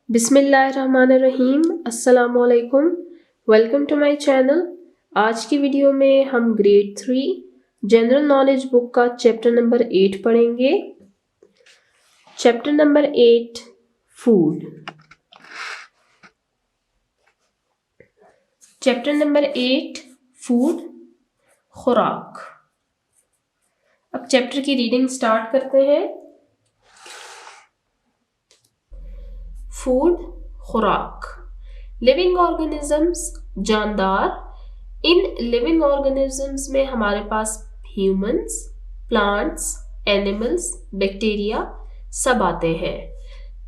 बिस्मिल्लाहिर्रहमानिर्रहीम। अस्सलामुअलैकुम। Welcome to my channel. आज की वीडियो में हम ग्रेड 3 जनरल नॉलेज बुक का चैप्टर नंबर 8 पढ़ेंगे। Chapter number 8 food. Chapter number 8 food, खुराक। अब चैप्टर की रीडिंग स्टार्ट करते हैं। फूड, खुराक। लिविंग ऑर्गेनिजम्स, जानदार। इन लिविंग ऑर्गेनिजम्स में हमारे पास ह्यूमंस, प्लांट्स, एनिमल्स, बैक्टीरिया सब आते हैं।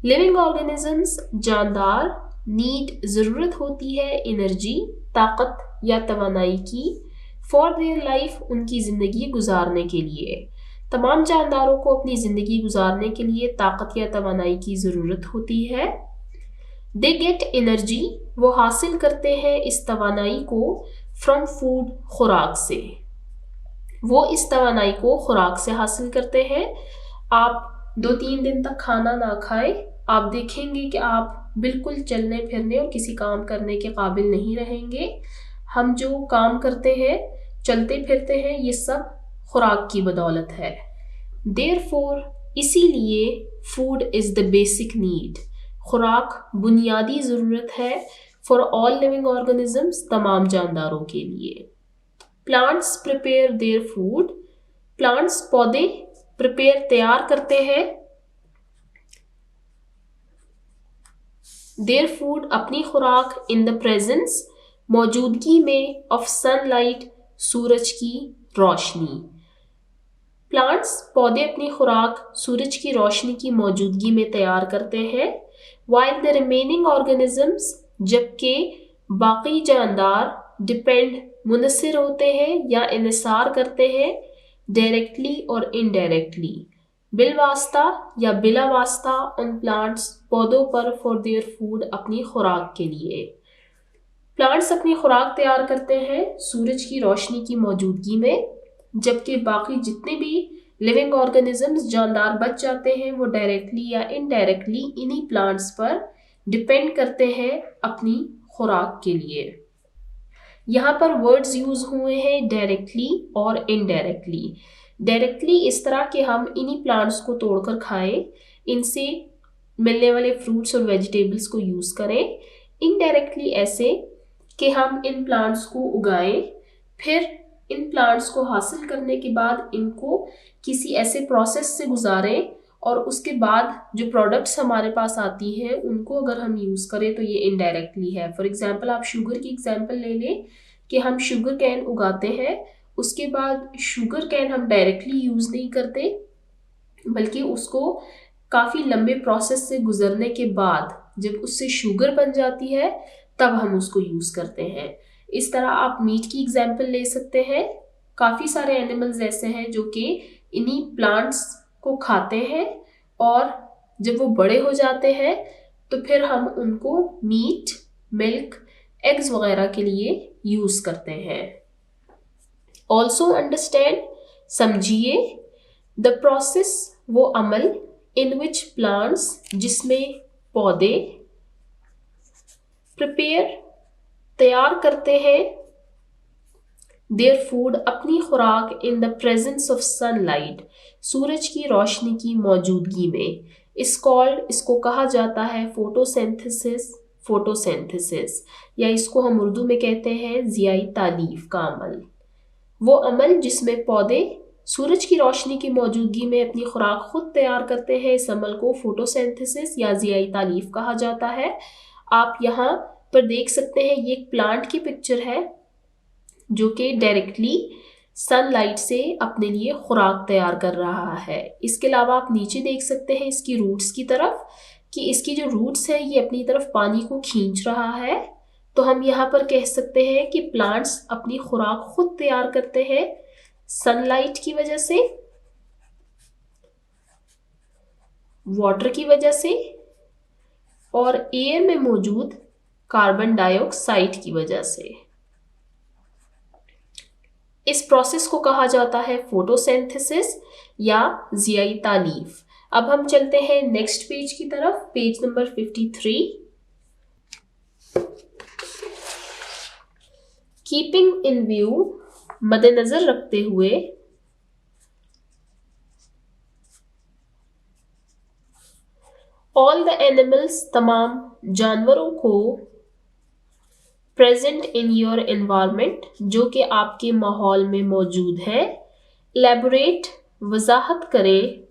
लिविंग ऑर्गेनिजम्स, जानदार, नीड ज़रूरत होती है एनर्जी, ताकत या तवानाई की फॉर देयर लाइफ, उनकी ज़िंदगी गुजारने के लिए। तमाम जानदारों को अपनी ज़िंदगी गुजारने के लिए ताकत या तवानाई की ज़रूरत होती है। दे गेट एनर्जी, वो हासिल करते हैं इस तवानाई को फ्रॉम फूड, खुराक से। वो इस तवानाई को खुराक से हासिल करते हैं। आप 2-3 दिन तक खाना ना खाएं, आप देखेंगे कि आप बिल्कुल चलने फिरने और किसी काम करने के काबिल नहीं रहेंगे। हम जो काम करते हैं, चलते फिरते हैं, ये सब खुराक की बदौलत है। देयरफॉर, इसीलिए food is the basic need, खुराक बुनियादी ज़रूरत है फॉर ऑल लिविंग ऑर्गेनिजम्स, तमाम जानदारों के लिए। Plants prepare their food, plants पौधे प्रिपेयर तैयार करते हैं देयर फूड अपनी खुराक इन द प्रेजेंस, मौजूदगी में, ऑफ सनलाइट, सूरज की रोशनी। प्लांट्स पौधे अपनी खुराक सूरज की रोशनी की मौजूदगी में तैयार करते हैं। वाइल द रिमेनिंग ऑर्गेनिजम्स, जबकि बाकी जानदार डिपेंड, मुनसर होते हैं या इन्हिसार करते हैं, डायरेक्टली और इनडायरेक्टली, बिलवास्ता या बिला वास्ता, उन प्लांट्स पौधों पर फॉर देयर फूड, अपनी खुराक के लिए। प्लांट्स अपनी खुराक तैयार करते हैं सूरज की रोशनी की मौजूदगी में, जबकि बाकी जितने भी लिविंग ऑर्गेनिजम्स जानदार बच जाते हैं वो डायरेक्टली या इनडायरेक्टली इन्हीं प्लांट्स पर डिपेंड करते हैं अपनी खुराक के लिए। यहाँ पर वर्ड्स यूज हुए हैं डायरेक्टली और इनडायरेक्टली। डायरेक्टली इस तरह कि हम इन्हीं प्लांट्स को तोड़कर खाएं, इनसे मिलने वाले फ्रूट्स और वेजिटेबल्स को यूज करें। इनडायरेक्टली ऐसे कि हम इन प्लांट्स को उगाएं, फिर इन प्लांट्स को हासिल करने के बाद इनको किसी ऐसे प्रोसेस से गुजारें और उसके बाद जो प्रोडक्ट्स हमारे पास आती हैं उनको अगर हम यूज़ करें तो ये इनडायरेक्टली है। फॉर एग्जांपल, आप शुगर की एग्जांपल ले लें कि हम शुगर कैन उगाते हैं, उसके बाद शुगर कैन हम डायरेक्टली यूज़ नहीं करते, बल्कि उसको काफ़ी लंबे प्रोसेस से गुजरने के बाद जब उससे शुगर बन जाती है तब हम उसको यूज़ करते हैं। इस तरह आप मीट की एग्जांपल ले सकते हैं। काफ़ी सारे एनिमल्स ऐसे हैं जो कि इन्हीं प्लांट्स को खाते हैं और जब वो बड़े हो जाते हैं तो फिर हम उनको मीट, मिल्क, एग्स वगैरह के लिए यूज़ करते हैं। ऑल्सो अंडरस्टैंड, समझिए, द प्रोसेस, वो अमल, इन विच प्लांट्स, जिसमें पौधे, प्रिपेयर, तैयार करते हैं, देयर फूड, अपनी खुराक, in the presence of sunlight, सूरज की रोशनी की मौजूदगी में। इस कॉल्ड, इसको कहा जाता है फोटोसिंथेसिस, फोटोसिंथेसिस, या इसको हम उर्दू में कहते हैं ज़ियाई तालीफ का अमल। वो अमल जिसमें पौधे सूरज की रोशनी की मौजूदगी में अपनी खुराक खुद तैयार करते हैं, इस अमल को फोटोसिंथेसिस या ज़ियाई तालीफ कहा जाता है। आप यहाँ पर देख सकते हैं ये एक प्लांट की पिक्चर है जो कि डायरेक्टली सनलाइट से अपने लिए खुराक तैयार कर रहा है। इसके अलावा आप नीचे देख सकते हैं इसकी रूट्स की तरफ कि इसकी जो रूट्स है ये अपनी तरफ पानी को खींच रहा है। तो हम यहाँ पर कह सकते हैं कि प्लांट्स अपनी खुराक खुद तैयार करते हैं सनलाइट की वजह से, वाटर की वजह से और एयर में मौजूद कार्बन डाइऑक्साइड की वजह से। इस प्रोसेस को कहा जाता है फोटोसिंथेसिस या ज़ियाई तालीफ। अब हम चलते हैं नेक्स्ट पेज की तरफ, page number 53। Keeping in view, मद्देनजर रखते हुए, ऑल द एनिमल्स, तमाम जानवरों को, प्रेजेंट इन योर एनवायरमेंट, जो कि आपके माहौल में मौजूद है, एलैबोरेट, वजाहत करें,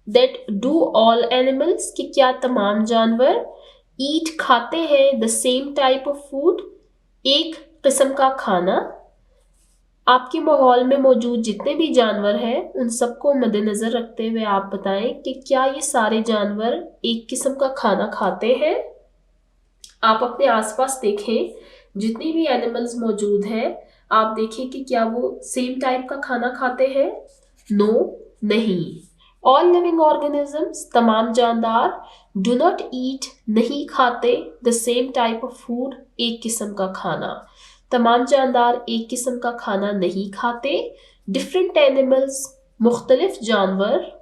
दैट डू ऑल एनिमल्स, कि क्या तमाम जानवर, ईट खाते हैं, the same type of food, एक किस्म का खाना। आपके माहौल में मौजूद जितने भी जानवर हैं उन सबको मद्देनजर रखते हुए आप बताएं कि क्या ये सारे जानवर एक किस्म का खाना खाते हैं। आप अपने आसपास देखें, जितनी भी एनिमल्स मौजूद हैं आप देखें कि क्या वो सेम टाइप का खाना खाते हैं। नो, नहीं। ऑल लिविंग ऑर्गेनिजम्स, तमाम जानदार, डू नॉट ईट, नहीं खाते, the same type of food, एक किस्म का खाना। तमाम जानदार एक किस्म का खाना नहीं खाते। डिफरेंट एनिमल्स, मुख्तलिफ जानवर,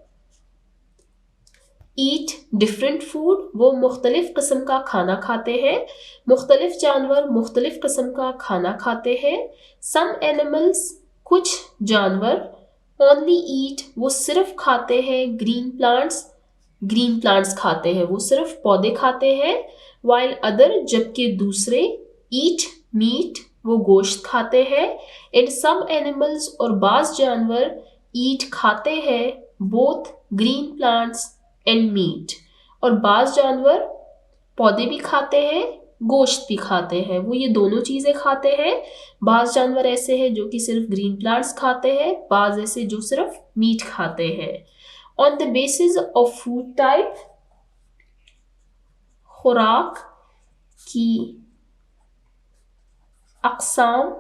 ईट डिफरेंट फूड, वो मुख्तलिफ किस्म का खाना खाते हैं। मुख्तलिफ जानवर मुख्तलिफ किस्म का खाना खाते हैं। सम एनिमल्स, कुछ जानवर, ओनली ईट, वो सिर्फ खाते हैं, ग्रीन प्लांट्स खाते हैं, वो सिर्फ पौधे खाते हैं। वाइल अदर, जबकि दूसरे, ईट मीट, वो गोश्त खाते हैं। एंड सम एनिमल्स, और बाज जानवर, ईट खाते हैं, both green plants and meat, और बाज जानवर पौधे भी खाते हैं, गोश्त भी खाते हैं, वो ये दोनों चीजें खाते हैं। बाज जानवर ऐसे हैं जो कि सिर्फ ग्रीन प्लांट्स खाते हैं, बाज ऐसे जो सिर्फ मीट खाते हैं। On the basis of food type, खुराक की अक़साम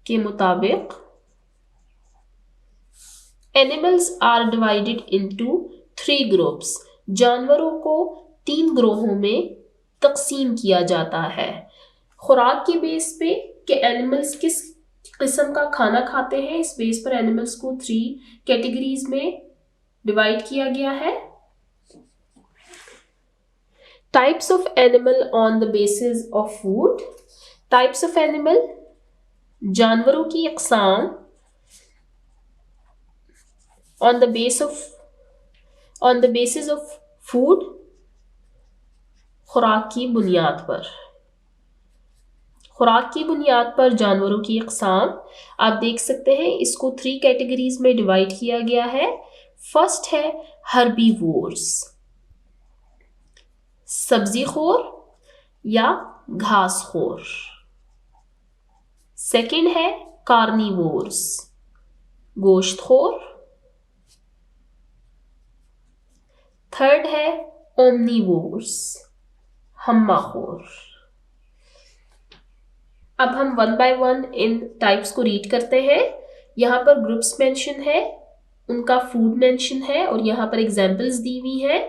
के मुताबिक, animals are divided into 3 groups, जानवरों को 3 ग्रोहों में तकसीम किया जाता है। खुराक के बेस पे कि एनिमल्स किस किस्म का खाना खाते हैं, इस बेस पर एनिमल्स को 3 कैटेगरीज में डिवाइड किया गया है। Types of animal on the basis of food, types of animal, जानवरों की अक़साम, on the basis of food, खुराक की बुनियाद पर। खुराक की बुनियाद पर जानवरों की अक़साम, आप देख सकते हैं इसको 3 कैटेगरीज में डिवाइड किया गया है। फर्स्ट है हर्बीवोर्स, सब्जीखोर या घासखोर। सेकंड है कार्निवोर्स, गोश्तखोर। थर्ड है ओमनीवोर्स, हम्माखोर। अब हम 1 बाय 1 इन टाइप्स को रीड करते हैं। यहाँ पर ग्रुप्स मेंशन है, उनका फूड मेंशन है और यहाँ पर एग्जाम्पल्स दी हुई हैं।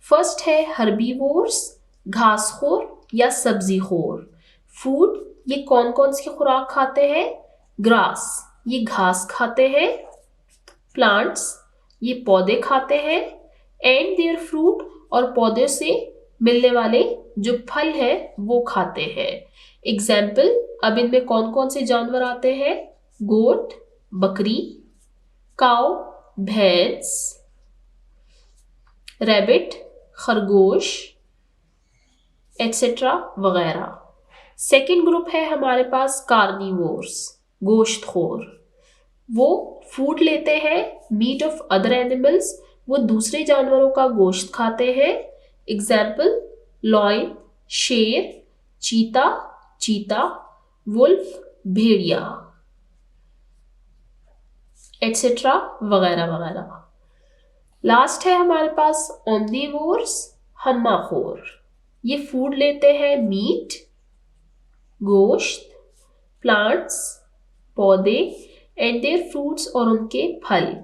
फर्स्ट है हर्बीवोर्स, घासखोर या सब्जीखोर। फूड, ये कौन कौन सी खुराक खाते हैं? ग्रास, ये घास खाते हैं। प्लांट्स, ये पौधे खाते हैं। एंड देयर फ्रूट, और पौधे से मिलने वाले जो फल है वो खाते हैं। एग्जाम्पल, अब इनमें कौन कौन से जानवर आते हैं? गोट, बकरी, काऊ, भैंस, रैबिट, खरगोश, एटसेट्रा वगैरह। सेकेंड ग्रुप है हमारे पास कार्निवोर्स, गोश्तखोर। वो फूड लेते हैं, मीट ऑफ अदर एनिमल्स, वो दूसरे जानवरों का गोश्त खाते हैं। एग्जाम्पल, लॉयन, शेर, चीता, वुल्फ, भेड़िया, एटसेट्रा वगैरह वगैरह। लास्ट है हमारे पास ओमनीवोर्स, हम्माखोर। ये फूड लेते हैं, मीट, गोश्त, प्लांट्स, पौधे एंड देयर फ्रूट्स, और उनके फल।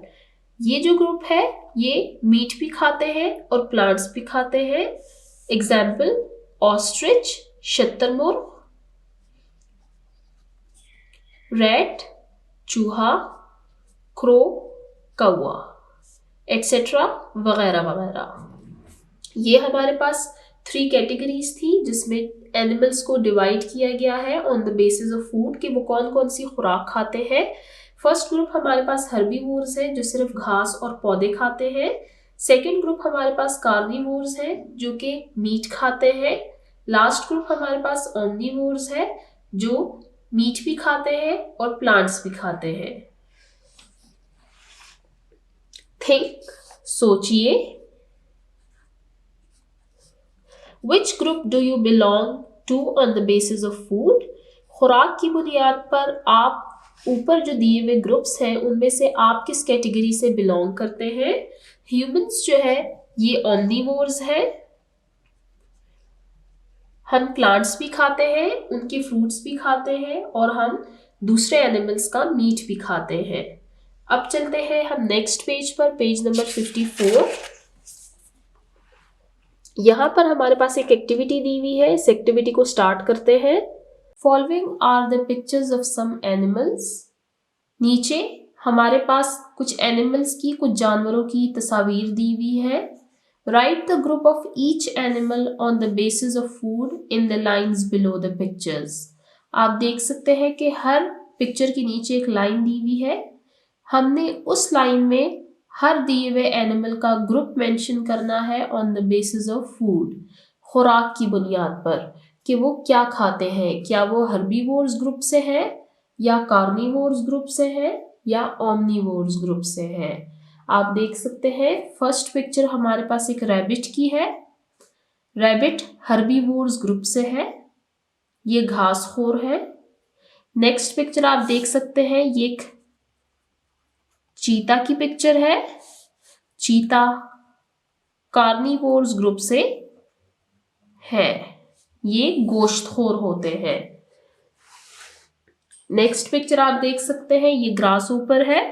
ये जो ग्रुप है ये मीट भी खाते हैं और प्लांट्स भी खाते हैं। एग्जाम्पल, ऑस्ट्रिच, शतरमुर्ग, रैट, चूहा, क्रो, कौवा। एट्सेट्रा वगैरह वगैरह। ये हमारे पास 3 कैटेगरीज थी जिसमें एनिमल्स को डिवाइड किया गया है on the basis of food कि वो कौन कौन सी खुराक खाते हैं। फर्स्ट ग्रुप हमारे पास हर्बीवोर्स है जो सिर्फ घास और पौधे खाते हैं। सेकेंड ग्रुप हमारे पास कार्निवोर्स है जो कि मीट खाते हैं। लास्ट ग्रुप हमारे पास ओमनीवोर्स है जो मीट भी खाते हैं और प्लांट्स भी खाते हैं। थिंक, सोचिए, Which group do you belong to on the basis of food? खुराक की बुनियाद पर आप ऊपर जो दिए हुए ग्रुप्स हैं उनमें से आप किस कैटेगरी से बिलोंग करते हैं। ह्यूमंस जो है ये ओमनीवोर्स है, हम प्लांट्स भी खाते हैं, उनके फ्रूट्स भी खाते हैं और हम दूसरे एनिमल्स का मीट भी खाते हैं। अब चलते हैं हम नेक्स्ट पेज पर, पेज नंबर 54। यहाँ पर हमारे पास एक एक्टिविटी दी हुई है, इस एक्टिविटी को स्टार्ट करते हैं। Following are the pictures of some animals. नीचे हमारे पास कुछ एनिमल्स की, कुछ जानवरों की तस्वीर दी हुई है। Right the group of each animal on the basis of food in the lines below the pictures. आप देख सकते हैं कि हर पिक्चर के नीचे एक लाइन दी हुई है। हमने उस लाइन में हर दिए हुए एनिमल का ग्रुप मेंशन करना है on the basis of food, खुराक की बुनियाद पर कि वो क्या खाते हैं, क्या वो हर्बीवोर्स ग्रुप से है या कार्निवोर्स ग्रुप से है या ओमनीवोर्स ग्रुप से है। आप देख सकते हैं फर्स्ट पिक्चर हमारे पास एक रैबिट की है। रैबिट हर्बीवोर्स ग्रुप से है, ये घासखोर है। नेक्स्ट पिक्चर आप देख सकते हैं ये एक चीता की पिक्चर है। चीता कार्निवोर्स ग्रुप से है, ये गोश्तखोर होते हैं। नेक्स्ट पिक्चर आप देख सकते हैं ये ग्रास ऊपर है।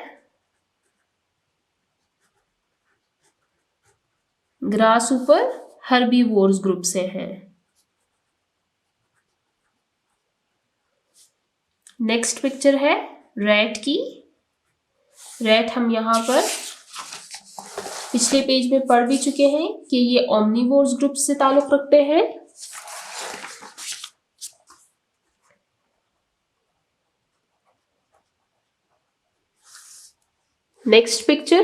ग्रास ऊपर हर्बीवोर्स ग्रुप से है। नेक्स्ट पिक्चर है रैट की। रैट हम यहाँ पर पिछले पेज में पढ़ भी चुके हैं कि ये ओमनीवोर्स ग्रुप से ताल्लुक रखते हैं। Next picture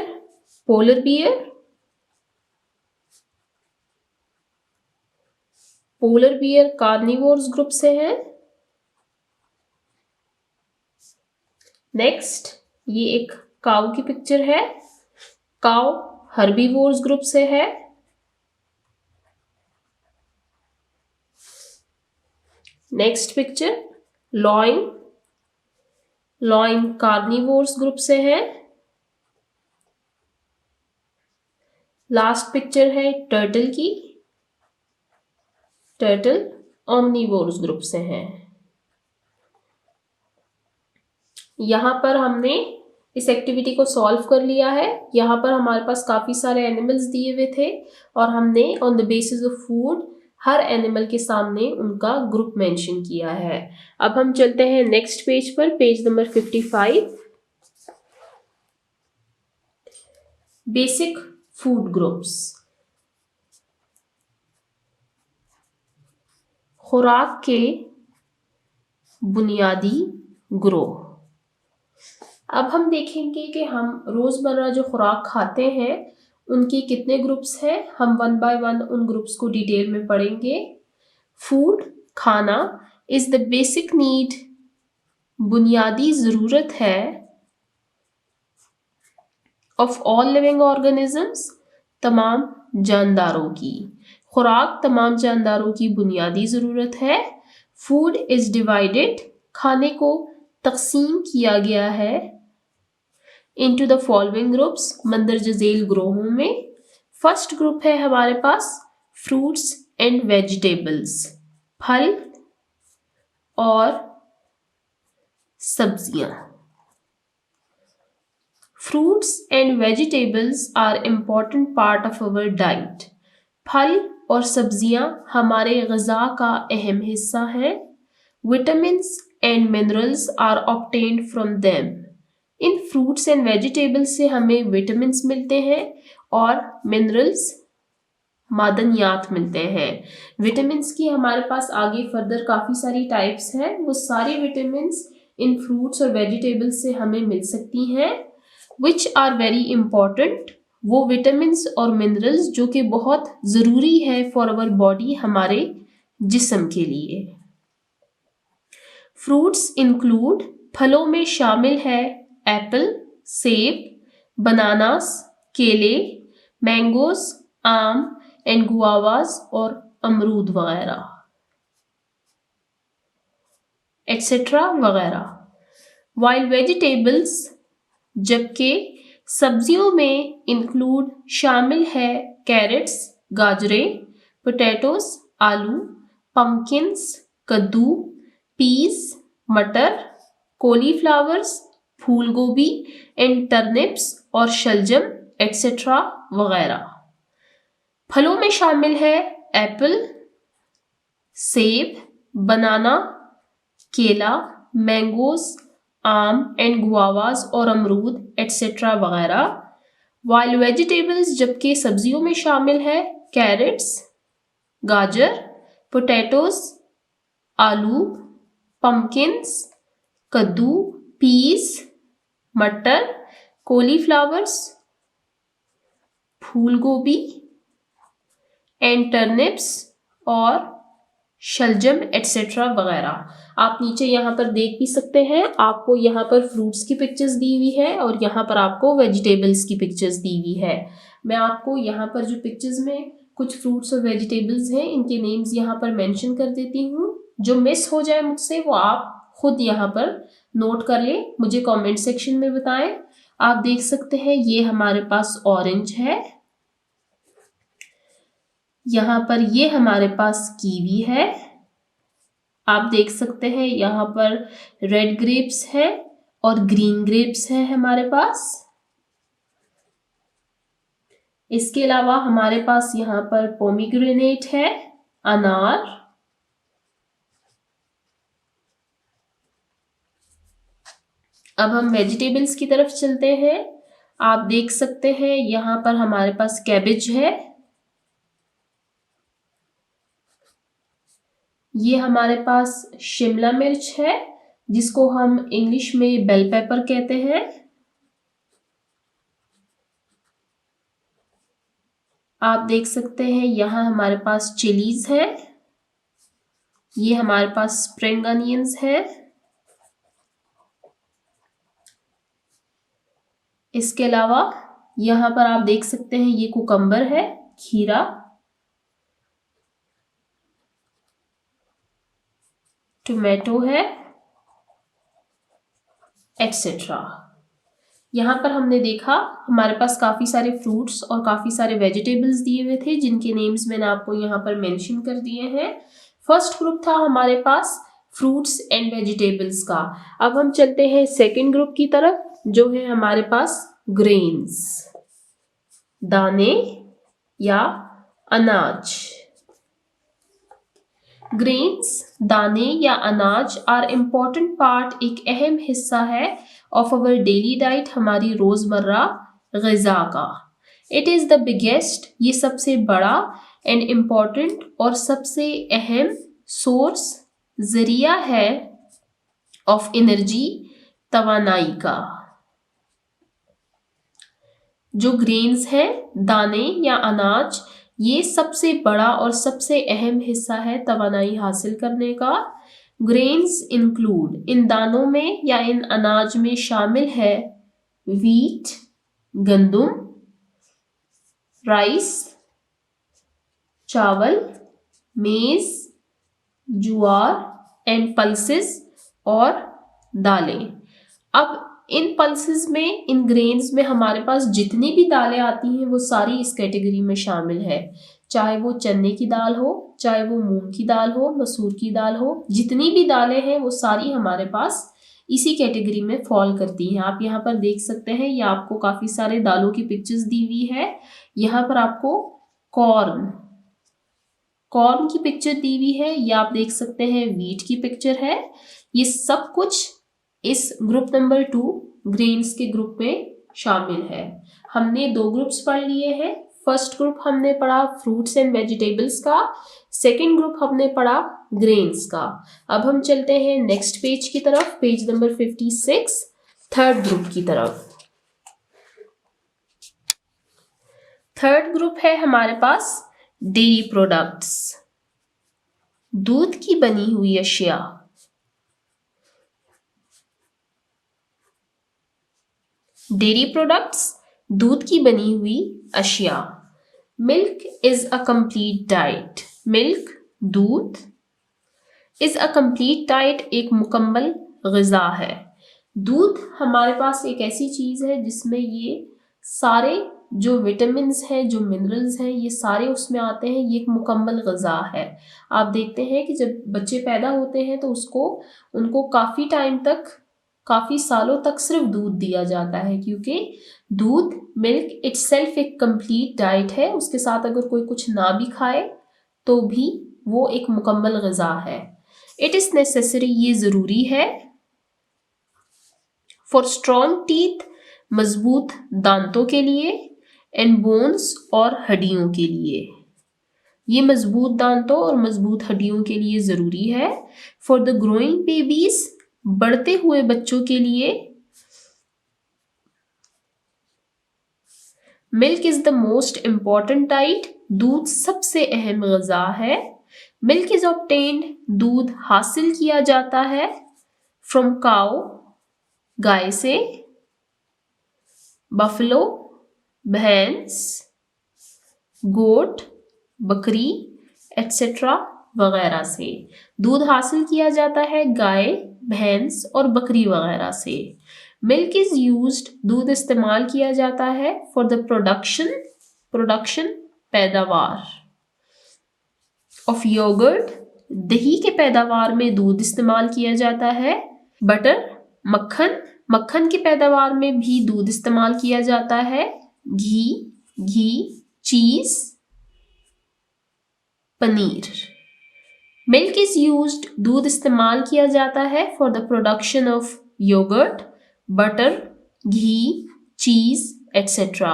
polar bear. Polar bear carnivores group से है। नेक्स्ट ये एक काऊ की पिक्चर है। काऊ हर्बीवोर्स ग्रुप से है। Next picture lion. Lion carnivores group से है। लास्ट पिक्चर है टर्टल की। टर्टल ओमनीवोर्स ग्रुप से है। यहाँ पर हमने इस एक्टिविटी को सॉल्व कर लिया है। यहाँ पर हमारे पास काफ़ी सारे एनिमल्स दिए हुए थे और हमने on the basis of food her animal के सामने उनका ग्रुप मेंशन किया है। अब हम चलते हैं नेक्स्ट पेज पर, page number 55। Basic food groups, खुराक के बुनियादी ग्रोह। अब हम देखेंगे कि हम रोज़मर्रा जो खुराक खाते हैं उनके कितने ग्रुप्स हैं। हम वन बाय वन उन ग्रुप्स को डिटेल में पढ़ेंगे। फूड, खाना, इज़ द बेसिक नीड, बुनियादी ज़रूरत है ऑफ ऑल लिविंग ऑर्गेनिजम्स, तमाम जानदारों की। खुराक तमाम जानदारों की बुनियादी ज़रूरत है। फूड इज़ डिवाइडेड, खाने को तकसीम किया गया है इनटू द फॉलोइंग ग्रुप्स, मंदरजा झेल ग्रोहों में। फर्स्ट ग्रुप है हमारे पास फ्रूट्स एंड वेजिटेबल्स, फल और सब्जियां। Fruits and vegetables are important part of our diet. फल और सब्जियां हमारे ग़िज़ा का अहम हिस्सा है। Vitamins and minerals are obtained from them. इन फ्रूट्स एंड वेजिटेबल्स से हमें विटामिन्स मिलते हैं और मिनरल्स, मादनियात मिलते हैं। विटामिन्स की हमारे पास आगे फर्दर काफ़ी सारी टाइप्स हैं, वो सारी विटामिन्स इन फ्रूट्स और वेजिटेबल्स से हमें मिल सकती हैं, विच आर वेरी इंपॉर्टेंट। वो विटामिन्स और मिनरल्स जो कि बहुत ज़रूरी है फॉर आवर बॉडी, हमारे जिस्म के लिए। फ्रूट्स इंक्लूड, फलों में शामिल है एप्पल, सेब, बनानास, केले, मैंगोज, आम एंड गुआवास और अमरूद वगैरह एक्सेट्रा वगैरह। वाइल वेजिटेबल्स, जबकि सब्जियों में इंक्लूड शामिल है कैरेट्स, गाजरें, पोटैटोस, आलू, पम्पकिन्स, कद्दू, पीस, मटर, कॉलीफ्लावर्स, फूल गोभी एंड टर्निप्स और शलजम एक्सेट्रा वगैरह। फलों में शामिल है एप्पल, सेब, बनाना, केला, मैंगोज, आम एंड गुआवास और अमरूद एक्सेट्रा वगैरह। वाइल वेजिटेबल्स, जबकि सब्जियों में शामिल है कैरेट्स, गाजर, पोटैटोस, आलू, पम्पकिन्स, कद्दू, पीस, मटर, कॉलीफ्लावर्स, फूल गोभी एंड टर्निप्स और शलजम एक्सेट्रा वगैरह। आप नीचे यहाँ पर देख भी सकते हैं, आपको यहाँ पर फ्रूट्स की पिक्चर्स दी हुई है और यहाँ पर आपको वेजिटेबल्स की पिक्चर्स दी हुई है। मैं आपको यहाँ पर जो पिक्चर्स में कुछ फ्रूट्स और वेजिटेबल्स हैं, इनके नेम्स यहाँ पर मेंशन कर देती हूँ। जो मिस हो जाए मुझसे वो आप खुद यहाँ पर नोट कर ले, मुझे कमेंट सेक्शन में बताएं। आप देख सकते हैं ये हमारे पास ऑरेंज है, यहाँ पर ये हमारे पास कीवी है, आप देख सकते हैं यहाँ पर रेड ग्रेप्स है और ग्रीन ग्रेप्स है हमारे पास। इसके अलावा हमारे पास यहाँ पर पोमीग्रेनेट है, अनार, अब हम वेजिटेबल्स की तरफ चलते हैं। आप देख सकते हैं यहाँ पर हमारे पास कैबेज है, ये हमारे पास शिमला मिर्च है जिसको हम इंग्लिश में बेल पेपर कहते हैं। आप देख सकते हैं यहाँ हमारे पास चिलीज है, ये हमारे पास स्प्रिंग अनियंस है। इसके अलावा यहाँ पर आप देख सकते हैं ये कुकम्बर है, खीरा, टोमेटो है एक्सेट्रा। यहाँ पर हमने देखा हमारे पास काफ़ी सारे फ्रूट्स और काफ़ी सारे वेजिटेबल्स दिए हुए थे जिनके नेम्स मैंने आपको यहाँ पर मेंशन कर दिए हैं। फर्स्ट ग्रुप था हमारे पास फ्रूट्स एंड वेजिटेबल्स का। अब हम चलते हैं सेकंड ग्रुप की तरफ, जो है हमारे पास ग्रेन्स, दाने या अनाज। ग्रेन्स, दाने या अनाज आर इम्पॉर्टेंट पार्ट, एक अहम हिस्सा है ऑफ अवर डेली डाइट, हमारी रोजमर्रा ग़िज़ा का। इट इज़ द बिगेस्ट, ये सबसे बड़ा, एंड इम्पॉर्टेंट और सबसे अहम सोर्स, जरिया है ऑफ एनर्जी, तवानाई का। जो ग्रेन्स हैं, दाने या अनाज, ये सबसे बड़ा और सबसे अहम हिस्सा है तवानाई हासिल करने का। ग्रेन्स इंक्लूड, इन दानों में या इन अनाज में शामिल है वीट, गंदुम, राइस, चावल, मेज, ज्वार एंड पल्सेस और दालें। अब इन पल्सेस में, इन ग्रेन्स में हमारे पास जितनी भी दालें आती हैं वो सारी इस कैटेगरी में शामिल है, चाहे वो चने की दाल हो, चाहे वो मूंग की दाल हो, मसूर की दाल हो, जितनी भी दालें हैं वो सारी हमारे पास इसी कैटेगरी में फॉल करती हैं। आप यहाँ पर देख सकते हैं, ये आपको काफ़ी सारे दालों की पिक्चर्स दी हुई है। यहाँ पर आपको कॉर्न की पिक्चर दी हुई है, ये आप देख सकते हैं वीट की पिक्चर है। ये सब कुछ इस ग्रुप नंबर 2 ग्रेन्स के ग्रुप में शामिल है। हमने 2 ग्रुप्स पढ़ लिए हैं। फर्स्ट ग्रुप हमने पढ़ा फ्रूट्स एंड वेजिटेबल्स का, सेकेंड ग्रुप हमने पढ़ा ग्रेन्स का। अब हम चलते हैं नेक्स्ट पेज की तरफ, पेज नंबर 56, थर्ड ग्रुप की तरफ। थर्ड ग्रुप है हमारे पास डेयरी प्रोडक्ट्स, दूध की बनी हुई अशिया। डेयरी प्रोडक्ट्स, दूध की बनी हुई अशिया। Milk is a complete diet, milk दूध, इज अ कंप्लीट डाइट एक मुकम्मल ग़िज़ा है। दूध हमारे पास एक ऐसी चीज़ है जिसमें ये सारे जो विटामिन्स हैं, जो मिनरल्स हैं, ये सारे उसमें आते हैं। ये एक मुकम्मल ग़िज़ा है। आप देखते हैं कि जब बच्चे पैदा होते हैं तो उनको काफ़ी टाइम तक, काफ़ी सालों तक सिर्फ दूध दिया जाता है, क्योंकि दूध, मिल्क इटसेल्फ एक कंप्लीट डाइट है। उसके साथ अगर कोई कुछ ना भी खाए तो भी वो एक मुकम्मल ग़िज़ा है। इट इज़ नेसेसरी, ये ज़रूरी है। फॉर स्ट्रॉन्ग टीथ, मजबूत दांतों के लिए, एंड बोन्स और हड्डियों के लिए। ये मजबूत दांतों और मजबूत हड्डियों के लिए ज़रूरी है। फॉर द ग्रोइंग बेबीज, बढ़ते हुए बच्चों के लिए। Milk is the most important diet, दूध सबसे अहम ग़िज़ा है। मिल्क इज ऑब्टेन्ड, दूध हासिल किया जाता है। फ्रॉम काउ, गाय से। बफलो, भैंस। गोट, बकरी, एटसेट्रा वगैरह से। दूध हासिल किया जाता है गाय, भैंस और बकरी वगैरह से। मिल्क इज यूज्ड, दूध इस्तेमाल किया जाता है। फॉर द प्रोडक्शन पैदावार। ऑफ योगर्ट, दही के पैदावार में दूध इस्तेमाल किया जाता है। बटर, मक्खन की पैदावार में भी दूध इस्तेमाल किया जाता है। घी, चीज, पनीर। मिल्क इज यूज्ड, दूध इस्तेमाल किया जाता है। For the production of yogurt, butter, ghee, cheese etcetera.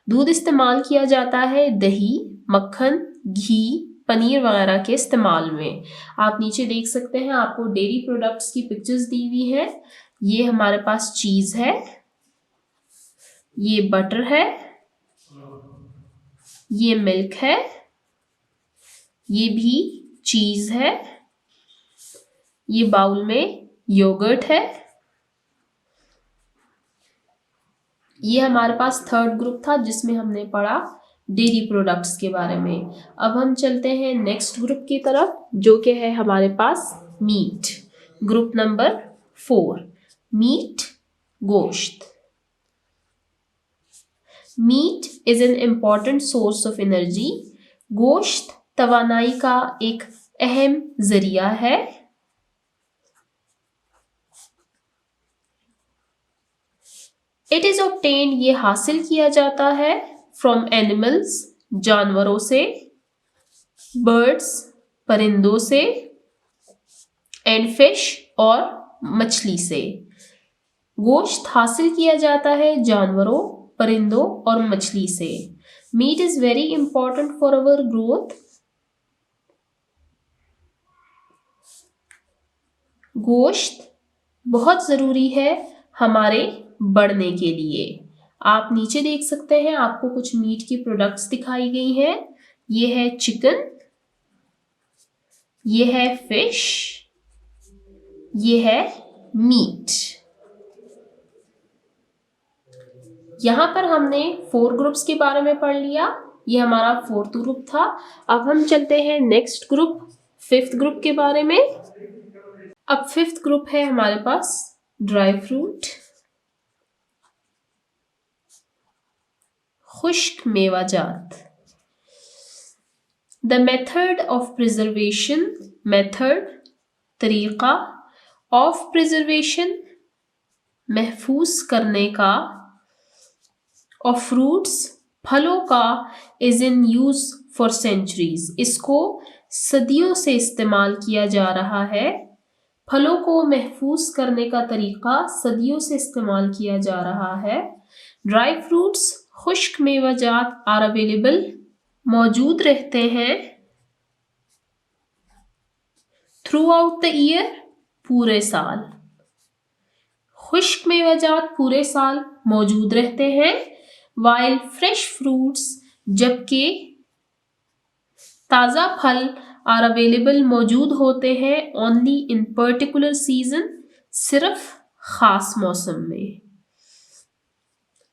दूध इस्तेमाल किया जाता है दही, मक्खन, घी, पनीर वगैरह के इस्तेमाल में। आप नीचे देख सकते हैं, आपको डेयरी प्रोडक्ट्स की पिक्चर्स दी हुई है। ये हमारे पास चीज है, ये बटर है, ये मिल्क है, ये भी चीज है, ये बाउल में योगर्ट है। ये हमारे पास थर्ड ग्रुप था जिसमें हमने पढ़ा डेयरी प्रोडक्ट्स के बारे में। अब हम चलते हैं नेक्स्ट ग्रुप की तरफ, जो कि है हमारे पास मीट, ग्रुप नंबर 4। मीट, गोश्त। Meat is an important source of energy, गोश्त तवानाई का एक अहम जरिया है। इट इज ऑब्टेन्ड, ये हासिल किया जाता है। फ्रॉम एनिमल्स, जानवरों से। बर्ड्स, परिंदों से। एंड फिश, और मछली से। गोश्त हासिल किया जाता है जानवरों, परिंदों और मछली से। Meat is very important for our growth, गोश्त बहुत जरूरी है हमारे बढ़ने के लिए। आप नीचे देख सकते हैं, आपको कुछ मीट की प्रोडक्ट्स दिखाई गई हैं। ये है चिकन, ये है फिश, ये है मीट। यहां पर हमने 4 ग्रुप्स के बारे में पढ़ लिया। ये हमारा 4th ग्रुप था। अब हम चलते हैं नेक्स्ट ग्रुप, 5th ग्रुप के बारे में। अब 5th ग्रुप है हमारे पास ड्राई फ्रूट, खुश्क मेवाजात। The method of preservation, method तरीका, ऑफ प्रिजर्वेशन महफूज करने का, ऑफ फ्रूट्स फलों का, is in use for centuries इसको सदियों से इस्तेमाल किया जा रहा है। फलों को महफूज करने का तरीका सदियों से इस्तेमाल किया जा रहा है। ड्राई फ्रूट्स, खुश्क मेवाजात आर अवेलेबल, मौजूद रहते हैं थ्रू आउट द ईयर, पूरे साल। खुश्क मेवाजात पूरे साल मौजूद रहते हैं, वाइल फ्रेश फ्रूट्स, जबकि ताज़ा फल आर अवेलेबल मौजूद होते हैं ओनली इन पर्टिकुलर सीजन, सिर्फ खास मौसम में।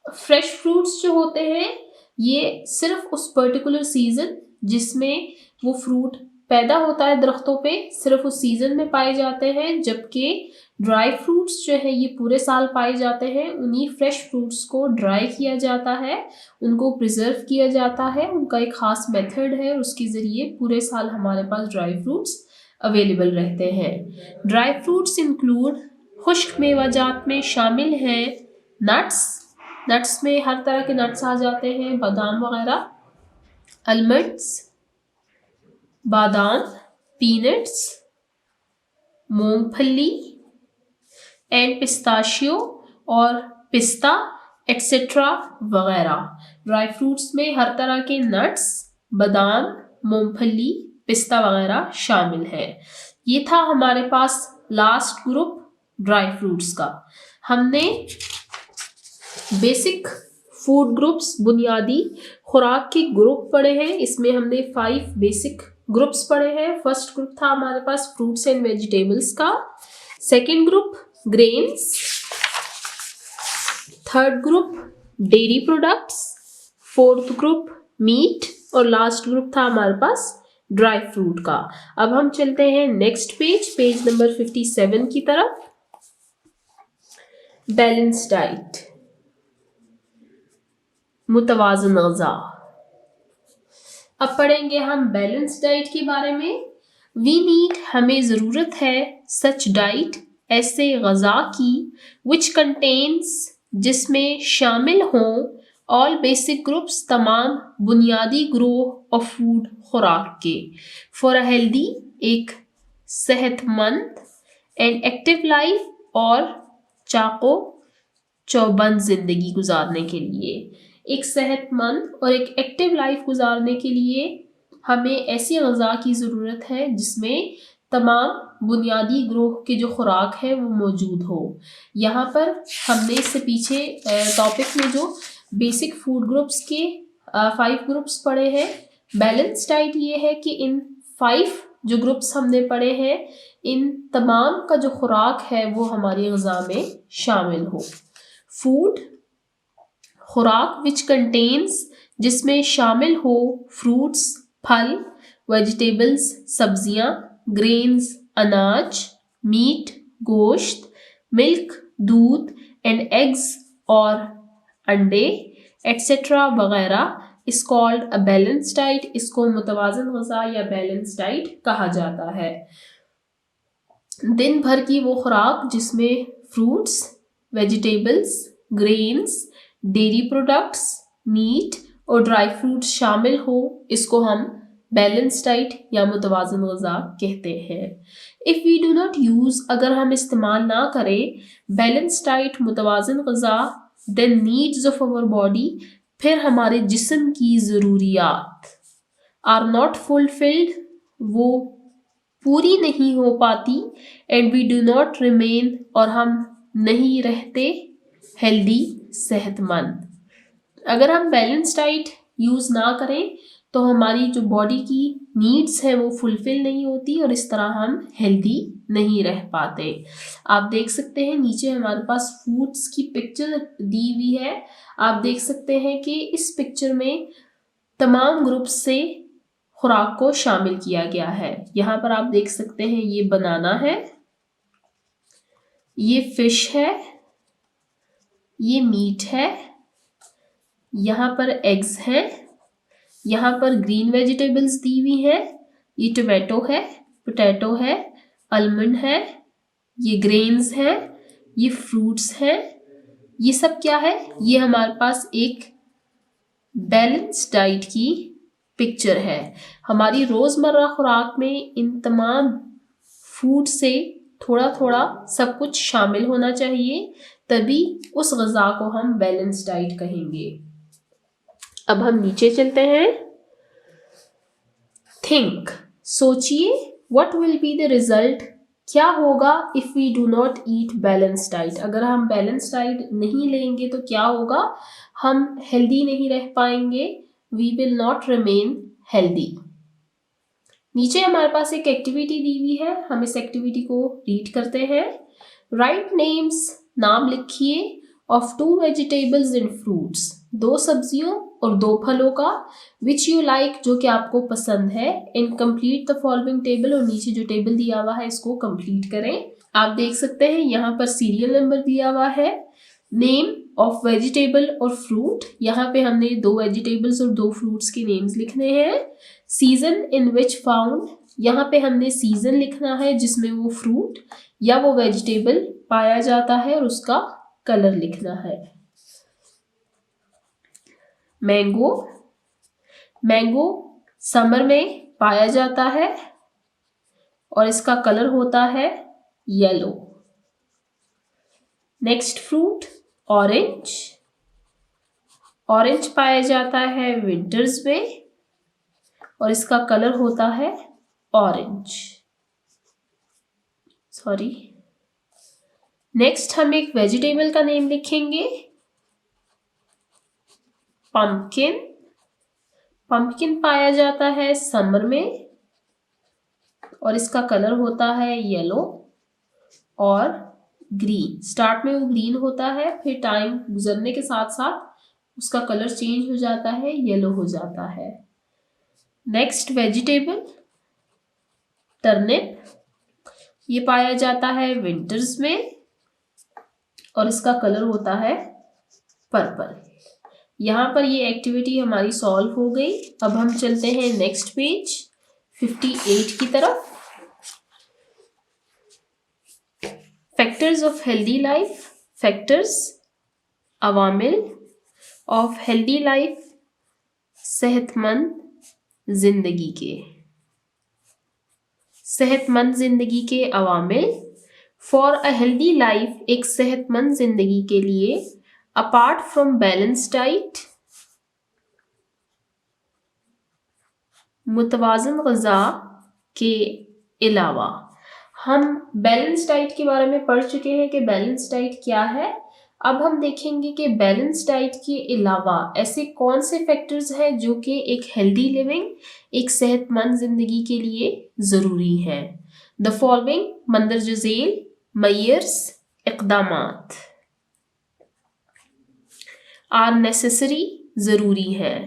फ्रेश फ्रूट्स जो होते हैं ये सिर्फ उस पर्टिकुलर सीजन जिसमें वो फ्रूट पैदा होता है दरख्तों पे, सिर्फ उस सीजन में पाए जाते हैं, जबकि ड्राई फ्रूट्स जो है ये पूरे साल पाए जाते हैं। उन्हीं फ्रेश फ्रूट्स को ड्राई किया जाता है, उनको प्रिजर्व किया जाता है, उनका एक ख़ास मेथड है, उसके ज़रिए पूरे साल हमारे पास ड्राई फ्रूट्स अवेलेबल रहते हैं। ड्राई फ्रूट्स इंक्लूड, खुश्क मेवाजात में शामिल हैं नट्स में हर तरह के नट्स आ जाते हैं, बादाम वगैरह, आलमंड्स, बादाम, पीनट्स, मूंगफली एंड पिस्ताशियो और पिस्ता एक्सेट्रा वगैरह। ड्राई फ्रूट्स में हर तरह के नट्स, बादाम, मूंगफली, पिस्ता वगैरह शामिल है। ये था हमारे पास लास्ट ग्रुप ड्राई फ्रूट्स का। हमने बेसिक फूड ग्रुप्स, बुनियादी खुराक के ग्रुप पढ़े हैं। इसमें हमने 5 बेसिक ग्रुप्स पढ़े हैं। फर्स्ट ग्रुप था हमारे पास फ्रूट्स एंड वेजिटेबल्स का, second group grains, third group dairy products, fourth group meat और लास्ट ग्रुप था हमारे पास ड्राई फ्रूट का। अब हम चलते हैं नेक्स्ट पेज नंबर 57 की तरफ। बैलेंस डाइट, मुतवाज़न ग़िज़ा। अब पढ़ेंगे हम बैलेंस डाइट के बारे में। वी नीड, हमें ज़रूरत है, सच डाइट, ऐसे ग़िज़ा की, विच कंटेन्स, जिसमें शामिल हों, ऑल बेसिक ग्रुप्स, तमाम बुनियादी ग्रोह ऑफ फूड खुराक के, फॉर अ हेल्दी, एक सेहतमंद, एंड एक्टिव लाइफ, और चाको चौबंद ज़िंदगी गुजारने के लिए। एक सेहतमंद और एक एक्टिव लाइफ गुजारने के लिए हमें ऐसी ग़िज़ा की ज़रूरत है जिसमें तमाम बुनियादी ग्रोह के जो खुराक है वो मौजूद हो। यहाँ पर हमने इससे पीछे टॉपिक में जो बेसिक फूड ग्रुप्स के 5 ग्रुप्स पढ़े हैं, बैलेंस डाइट ये है कि इन 5 जो ग्रुप्स हमने पढ़े हैं, इन तमाम का जो खुराक है वो हमारी ग़िज़ा में शामिल हो। फूड, खुराक विच कंटेन्स, जिसमें शामिल हो फ्रूट्स, फल, वेजिटेबल्स, सब्जियां, ग्रेन्स, अनाज, मीट, गोश्त, मिल्क, दूध, एंड एग्स और अंडे एक्सेट्रा वगैरह, is called a balance diet. इसको मुतवाज़न ग़िज़ा या बैलेंस डाइट कहा जाता है। दिन भर की वो खुराक जिसमें fruits, vegetables, grains, dairy products, meat और ड्राई फ्रूट्स शामिल हो, इसको हम बैलेंस डाइट या मुतवाज़न ग़िज़ा कहते हैं। If we do not use, अगर हम इस्तेमाल ना करें बैलेंस डाइट, मुतवाज़न ग़िज़ा, then needs of our body, फिर हमारे जिस्म की ज़रूरियात आर नॉट फुलफिल्ड, वो पूरी नहीं हो पाती, and we do not remain, और हम नहीं रहते हेल्दी, सेहतमंद। अगर हम बैलेंस डाइट यूज़ ना करें तो हमारी जो बॉडी की नीड्स है वो फुलफिल नहीं होती और इस तरह हम हेल्दी नहीं रह पाते। आप देख सकते हैं नीचे हमारे पास फूड्स की पिक्चर दी हुई है। आप देख सकते हैं कि इस पिक्चर में तमाम ग्रुप से खुराक को शामिल किया गया है। यहाँ पर आप देख सकते हैं ये बनाना है, ये फिश है, ये मीट है, यहाँ पर एग्स हैं, यहाँ पर ग्रीन वेजिटेबल्स दी हुई हैं, ये टोमेटो है, पोटैटो है, आलमंड है, ये ग्रेन्स हैं, ये फ्रूट्स हैं। ये सब क्या है? ये हमारे पास एक बैलेंस डाइट की पिक्चर है। हमारी रोज़मर्रा खुराक में इन तमाम फूड से थोड़ा थोड़ा सब कुछ शामिल होना चाहिए, तभी उस ग़िज़ा को हम बैलेंस डाइट कहेंगे। अब हम नीचे चलते हैं। थिंक, सोचिए, what will be the result, क्या होगा if we do not eat balance diet. अगर हम बैलेंस डाइट नहीं लेंगे तो क्या होगा, हम हेल्दी नहीं रह पाएंगे, we will not remain healthy. नीचे हमारे पास एक एक्टिविटी दी हुई है, हम इस एक्टिविटी को रीड करते हैं। राइट नेम्स, नाम लिखिए, ऑफ 2 वेजिटेबल्स एंड फ्रूट्स, 2 सब्जियों और 2 फलों का, विच यू लाइक, जो कि आपको पसंद है, and complete the following table, और नीचे जो टेबल दिया हुआ है इसको कंप्लीट करें। आप देख सकते हैं यहाँ पर सीरियल नंबर दिया हुआ है, नेम ऑफ वेजिटेबल और फ्रूट, यहाँ पे हमने 2 वेजिटेबल्स और 2 फ्रूट्स के नेम्स लिखने हैं। सीजन इन विच फाउंड, यहाँ पे हमने सीजन लिखना है जिसमें वो फ्रूट या वो वेजिटेबल पाया जाता है और उसका कलर लिखना है। मैंगो, मैंगो समर में पाया जाता है और इसका कलर होता है yellow. Next fruit, orange, orange पाया जाता है विंटर्स में और इसका कलर होता है ऑरेंज। सॉरी। नेक्स्ट हम एक वेजिटेबल का नेम लिखेंगे, पंपकिन, पंपकिन पाया जाता है समर में और इसका कलर होता है येलो और ग्रीन। स्टार्ट में वो ग्रीन होता है, फिर टाइम गुजरने के साथ साथ उसका कलर चेंज हो जाता है, येलो हो जाता है। नेक्स्ट वेजिटेबल, टर्निप, ये पाया जाता है विंटर्स में और इसका कलर होता है पर्पल। यहाँ पर ये एक्टिविटी हमारी सॉल्व हो गई। अब हम चलते हैं नेक्स्ट पेज 58 की तरफ। Factors of healthy life, factors, अवामिल ऑफ हेल्दी लाइफ, सेहतमंद जिंदगी के, सेहतमंद जिंदगी के अवामिल। फॉर अ हेल्दी लाइफ, एक सेहतमंद जिंदगी के लिए, अपार्ट फ्रॉम बैलेंस डाइट, मुतवाज़न ग़िज़ा के अलावा। हम बैलेंस डाइट के बारे में पढ़ चुके हैं कि बैलेंस डाइट क्या है। अब हम देखेंगे कि बैलेंस डाइट के अलावा ऐसे कौन से फैक्टर्स हैं जो कि एक हेल्दी लिविंग, एक सेहतमंद जिंदगी के लिए ज़रूरी हैं। द फॉलोइंग मंदरज झैल मयर्स इक़दामात आर नेसेसरी, ज़रूरी है।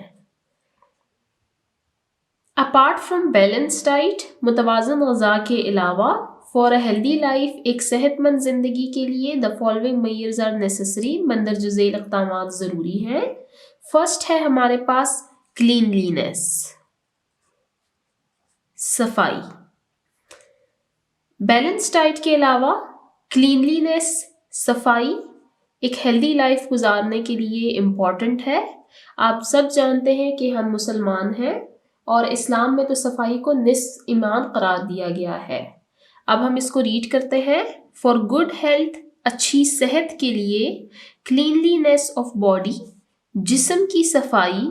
अपार्ट फ्रॉम बैलेंस डाइट, मुतवाज़न ग़िज़ा के अलावा, फॉर अ हेल्दी लाइफ, एक सेहतमंद जिंदगी के लिए, the following measures are necessary, मंदरज झैल इक़दामात ज़रूरी हैं। फर्स्ट है हमारे पास क्लीनलीनेस, सफाई। बैलेंस डाइट के अलावा क्लीनलीनेस, सफाई एक हेल्दी लाइफ गुजारने के लिए इम्पॉर्टेंट है। आप सब जानते हैं कि हम मुसलमान हैं और इस्लाम में तो सफाई को निस्फ ईमान करार दिया गया है। अब हम इसको रीड करते हैं। फॉर गुड हेल्थ, अच्छी सेहत के लिए, क्लीनलीनेस ऑफ बॉडी, जिस्म की सफाई,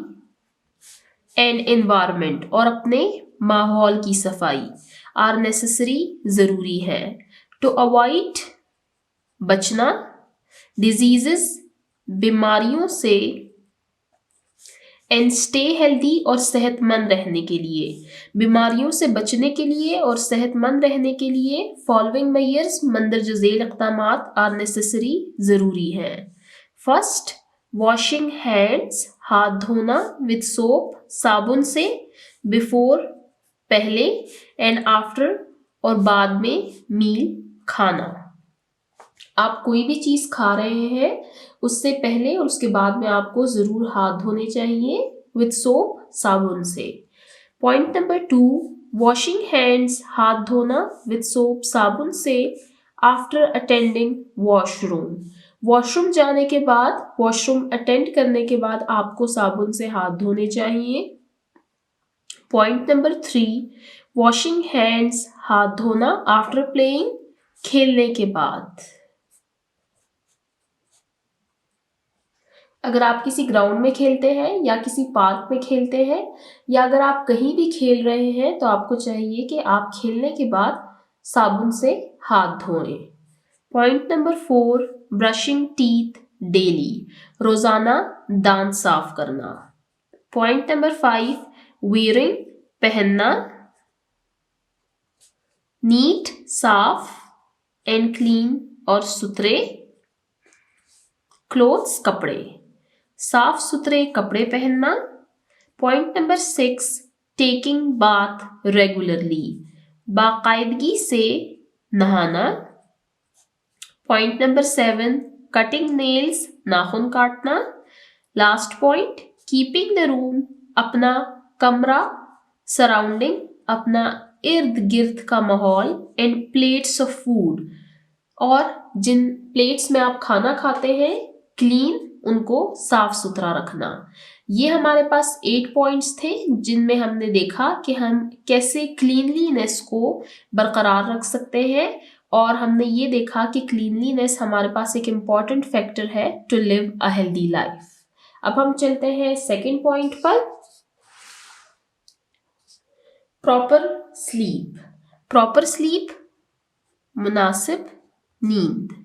एंड एनवायरनमेंट और अपने माहौल की सफाई, आर नेसेसरी, ज़रूरी है। टू अवॉइड, बचना, डिजीजेस, बीमारियों से, एंड स्टे हेल्दी और सेहतमंद रहने के लिए, बीमारियों से बचने के लिए और सेहतमंद रहने के लिए, फॉलोइंग मेजर्स मंदरज झैल इक़दामात आर नेसेसरी, ज़रूरी हैं। फर्स्ट, वॉशिंग हैंड्स, हाथ धोना, विद सोप, साबुन से, बिफोर, पहले, एंड आफ्टर, और बाद में, मील, खाना। आप कोई भी चीज़ खा रहे हैं उससे पहले और उसके बाद में आपको ज़रूर हाथ धोने चाहिए विद सोप, साबुन से। पॉइंट नंबर 2, वॉशिंग हैंड्स, हाथ धोना विद सोप, साबुन से, आफ्टर अटेंडिंग वॉशरूम, वॉशरूम जाने के बाद, वॉशरूम अटेंड करने के बाद आपको साबुन से हाथ धोने चाहिए। पॉइंट नंबर 3, वॉशिंग हैंड्स, हाथ धोना आफ्टर प्लेइंग खेलने के बाद। अगर आप किसी ग्राउंड में खेलते हैं या किसी पार्क में खेलते हैं या अगर आप कहीं भी खेल रहे हैं तो आपको चाहिए कि आप खेलने के बाद साबुन से हाथ धोएं। Point number 4, brushing teeth daily, रोजाना दांत साफ करना। पॉइंट नंबर 5, वेयरिंग, पहनना, नीट, साफ एंड क्लीन और सुथरे क्लोथ्स, कपड़े, साफ सुथरे कपड़े पहनना। Point number 6, taking bath regularly, बाकायदगी से नहाना। पॉइंट नंबर 7, कटिंग नेल्स, नाखून काटना। Last point, keeping the room, अपना कमरा, सराउंडिंग, अपना इर्द गिर्द का माहौल, एंड प्लेट्स ऑफ फूड, और जिन प्लेट्स में आप खाना खाते हैं क्लीन, उनको साफ सुथरा रखना। ये हमारे पास 8 पॉइंट्स थे जिनमें हमने देखा कि हम कैसे क्लीनलीनेस को बरकरार रख सकते हैं, और हमने ये देखा कि क्लीनलीनेस हमारे पास एक इम्पॉर्टेंट फैक्टर है to live a healthy life. अब हम चलते हैं सेकेंड पॉइंट पर, प्रॉपर स्लीप। प्रॉपर स्लीप, मुनासिब नींद।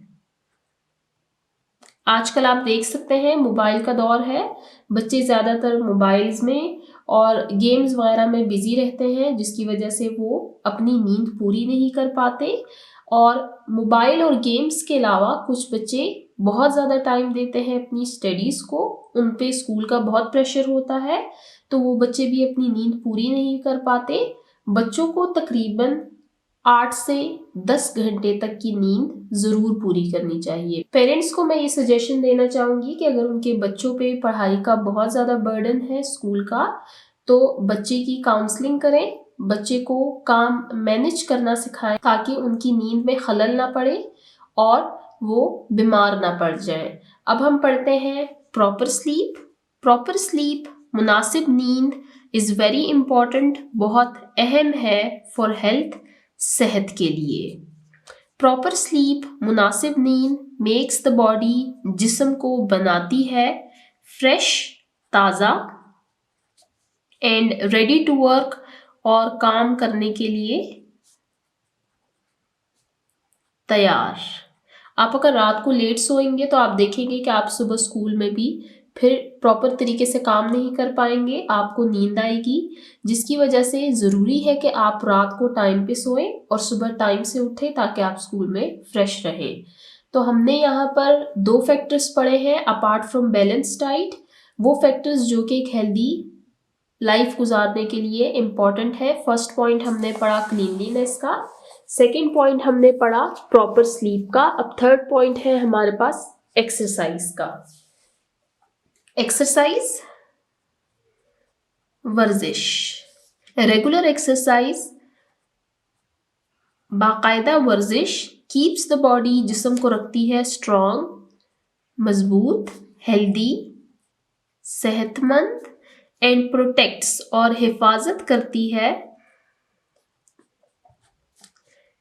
आजकल आप देख सकते हैं मोबाइल का दौर है, बच्चे ज़्यादातर मोबाइल्स में और गेम्स वगैरह में बिजी रहते हैं, जिसकी वजह से वो अपनी नींद पूरी नहीं कर पाते। और मोबाइल और गेम्स के अलावा कुछ बच्चे बहुत ज़्यादा टाइम देते हैं अपनी स्टडीज़ को, उन पे स्कूल का बहुत प्रेशर होता है, तो वो बच्चे भी अपनी नींद पूरी नहीं कर पाते। बच्चों को तकरीबन 8 से 10 घंटे तक की नींद ज़रूर पूरी करनी चाहिए। पेरेंट्स को मैं ये सजेशन देना चाहूँगी कि अगर उनके बच्चों पे पढ़ाई का बहुत ज़्यादा बर्डन है स्कूल का, तो बच्चे की काउंसलिंग करें, बच्चे को काम मैनेज करना सिखाएं ताकि उनकी नींद में खलल ना पड़े और वो बीमार ना पड़ जाए। अब हम पढ़ते हैं प्रॉपर स्लीप। प्रॉपर स्लीप, मुनासिब नींद इज़ वेरी इम्पॉर्टेंट, बहुत अहम है फॉर हेल्थ, सेहत के लिए। प्रॉपर स्लीप, मुनासिब नींद मेक्स द बॉडी, जिस्म को बनाती है फ्रेश, ताज़ा एंड रेडी टू वर्क, और काम करने के लिए तैयार। आप अगर रात को लेट सोएंगे तो आप देखेंगे कि आप सुबह स्कूल में भी फिर प्रॉपर तरीके से काम नहीं कर पाएंगे, आपको नींद आएगी, जिसकी वजह से ज़रूरी है कि आप रात को टाइम पे सोएं और सुबह टाइम से उठें ताकि आप स्कूल में फ्रेश रहें। तो हमने यहाँ पर 2 फैक्टर्स पढ़े हैं अपार्ट फ्रॉम बैलेंस डाइट, वो फैक्टर्स जो कि एक हेल्दी लाइफ गुजारने के लिए इम्पॉर्टेंट है। फर्स्ट पॉइंट हमने पढ़ा क्लीनलीनेस का, सेकेंड पॉइंट हमने पढ़ा प्रॉपर स्लीप का। अब थर्ड पॉइंट है हमारे पास एक्सरसाइज का। एक्सरसाइज, वर्जिश, रेगुलर एक्सरसाइज, बाकायदा वर्जिश कीप्स द बॉडी, जिस्म को रखती है स्ट्रॉन्ग, मजबूत, हेल्दी, सेहतमंद, एंड प्रोटेक्ट्स, और हिफाजत करती है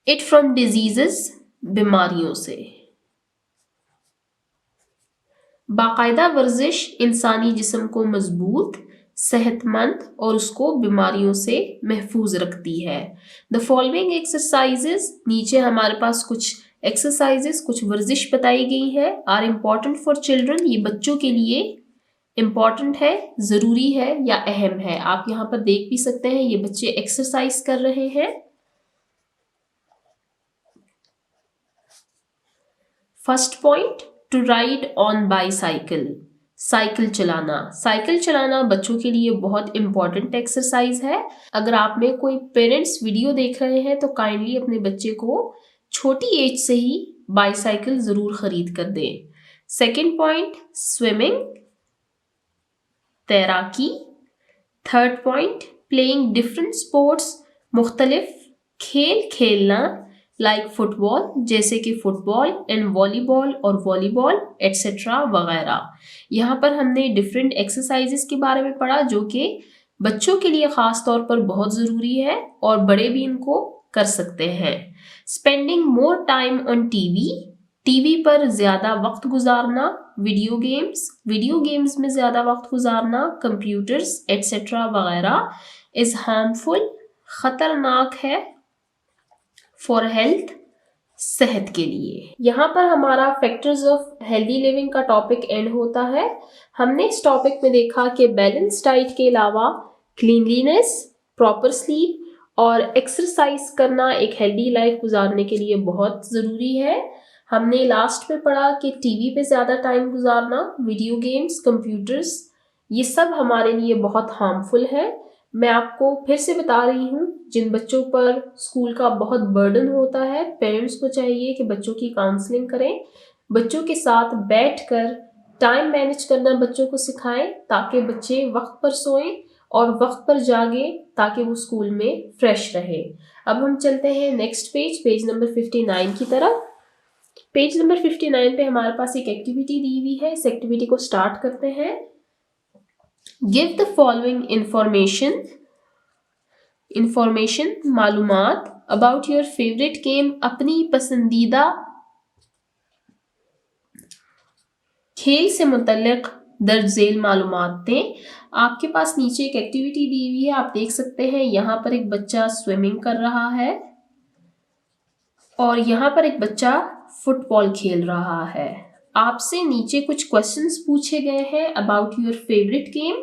इट फ्रॉम डिजीजेस, बीमारियों से। बाकायदा वर्जिश इंसानी जिस्म को मजबूत, सेहतमंद और उसको बीमारियों से महफूज रखती है। द फॉलोइंग एक्सरसाइजेस, नीचे हमारे पास कुछ एक्सरसाइजेस, कुछ वर्जिश बताई गई है, आर इम्पॉर्टेंट फॉर चिल्ड्रन, ये बच्चों के लिए इम्पॉर्टेंट है, ज़रूरी है या अहम है। आप यहाँ पर देख भी सकते हैं ये बच्चे एक्सरसाइज कर रहे हैं। First point, to ride on bicycle, cycle चलाना। साइकिल चलाना बच्चों के लिए बहुत इंपॉर्टेंट एक्सरसाइज है। अगर आप में कोई पेरेंट्स वीडियो देख रहे हैं तो काइंडली अपने बच्चे को छोटी एज से ही बाईसाइकिल ज़रूर खरीद कर दें। सेकेंड पॉइंट, स्विमिंग, तैराकी। Third point, playing different sports, मुख्तलिफ खेल खेलना, लाइक फुटबॉल, जैसे कि फुटबॉल एंड वॉलीबॉल और वॉलीबॉल एट्सेट्रा वगैरह। यहाँ पर हमने डिफरेंट एक्सरसाइजेस के बारे में पढ़ा जो कि बच्चों के लिए ख़ास तौर पर बहुत ज़रूरी है और बड़े भी इनको कर सकते हैं। Spending more time on TV पर ज्यादा वक्त गुजारना, वीडियो गेम्स में ज्यादा वक्त गुजारना, कंप्यूटर्स एटसेट्रा वगैरह इज हार्मफुल, खतरनाक है, फॉर हेल्थ, सेहत के लिए। यहाँ पर हमारा फैक्टर्स ऑफ हेल्दी लिविंग का टॉपिक एंड होता है। हमने इस टॉपिक में देखा कि बैलेंस डाइट के अलावा क्लीनलीनेस, प्रॉपर स्लीप और एक्सरसाइज करना एक हेल्दी लाइफ गुजारने के लिए बहुत ज़रूरी है। हमने लास्ट में पढ़ा कि टीवी पे ज़्यादा टाइम गुजारना, वीडियो गेम्स, कंप्यूटर्स, ये सब हमारे लिए बहुत हार्मफुल है। मैं आपको फिर से बता रही हूँ, जिन बच्चों पर स्कूल का बहुत बर्डन होता है, पेरेंट्स को चाहिए कि बच्चों की काउंसलिंग करें, बच्चों के साथ बैठकर टाइम मैनेज करना बच्चों को सिखाएं, ताकि बच्चे वक्त पर सोएं और वक्त पर जागे, ताकि वो स्कूल में फ्रेश रहे। अब हम चलते हैं नेक्स्ट पेज नंबर 59 की तरफ। पेज नंबर 59 पे हमारे पास एक एक्टिविटी दी हुई है। इस एक्टिविटी को स्टार्ट करते हैं। गिव द फॉलोइंग इंफॉर्मेशन मालूमात अबाउट योर फेवरेट गेम, अपनी पसंदीदा खेल से मुतल्लिक दर्ज झेल मालूमात दें। आपके पास नीचे एक एक्टिविटी दी हुई है, आप देख सकते हैं। यहाँ पर एक बच्चा स्विमिंग कर रहा है और यहाँ पर एक बच्चा फुटबॉल खेल रहा है। आपसे नीचे कुछ क्वेश्चंस पूछे गए हैं अबाउट योर फेवरेट गेम।